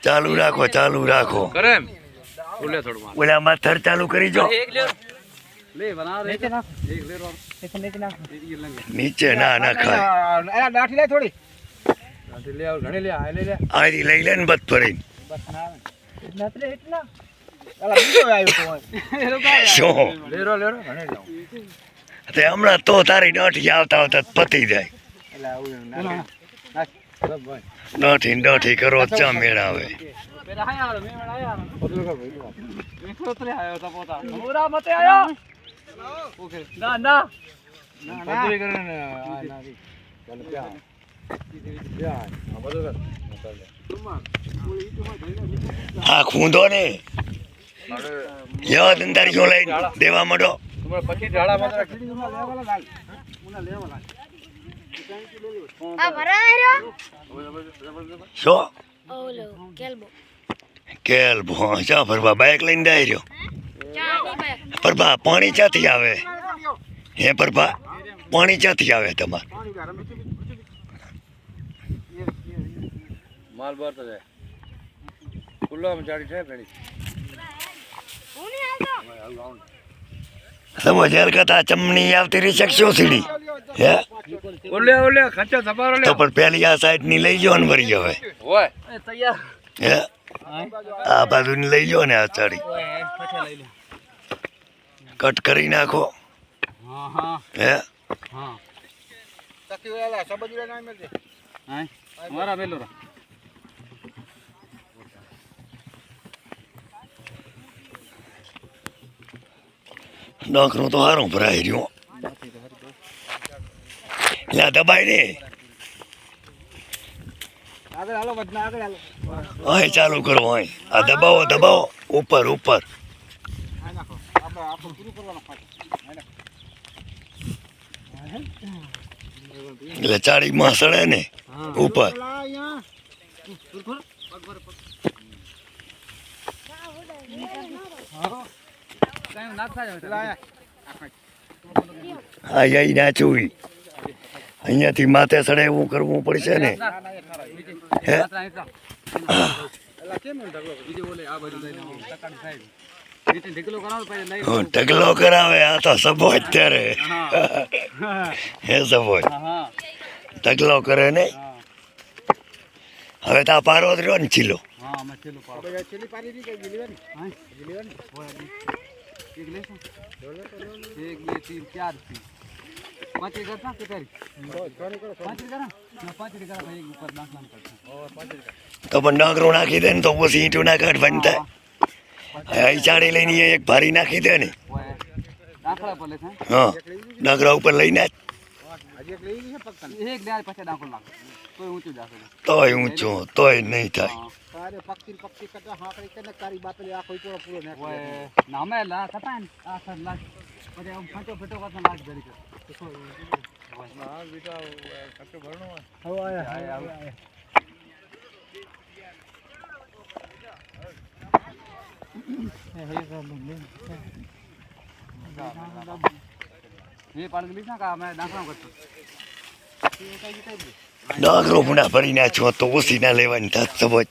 ચાલુ રાખો ચાલુ રાખો ઓલામાં થર ચાલુ કરી જો નીચે ના નખાય આરી લઈ લે ને બત ફરીને શું તે હમણાં તો તારી નઠી આવતા આવતા પતી જાય નઠી કરો ચા મેળાવે હા ખૂંદો ને યદ અંદર જો લઈ દેવા માંડો શું કેલ્બો ચા ફરવા બાઇક લઈને જાય રહ્યો પરભા પાણી ક્યાંથી આવે હે પરભા પાણી ક્યાંથી આવે તમારે માલ બાર તો જાય ખુલ્લામાં જાડી છે ભેણી સમજ કથા ચમની આવતી રહી શકશો સીડી હે ઓલે ખર્ચો તમારો તો પણ પેલી આ સાઈડ ની લઈ જો ને વરી હવે હોય તૈયાર હે આ બાજુ ની લઈ જો ને આ ચાડી કટ કરી નાખો હે મારા બેલો નોકરું તો સારું ભરાઈ રહ્યું એટલે દબાઈ ને અહીં ચાલુ કરો અહીં આ દબાવો દબાવો ઉપર ઉપર એટલે ચાળી માં સડે ને ઉપર હા યઈ નાચું અહીંયાથી માથે સડે એવું કરવું પડશે ને હે ઢગલો કરાવે આ તો સબો અત્યારે હે સબો ઢગલો કરે ને હવે તો આ પારો રહ્યો ને ચીલો તો પણ ડગરું નાખી દે ને તો પછી ઈંટું ના કાઢવાની થાય અહીં ચાળી લઈને એક ભારી નાખી દે ને હા ડગરા ઉપર લઈને તોય ઊંચું તોય નહીં થાય ડાગરો પુના ભરી નાખ્યો તો ઓછી ના લેવાની થાત સમજ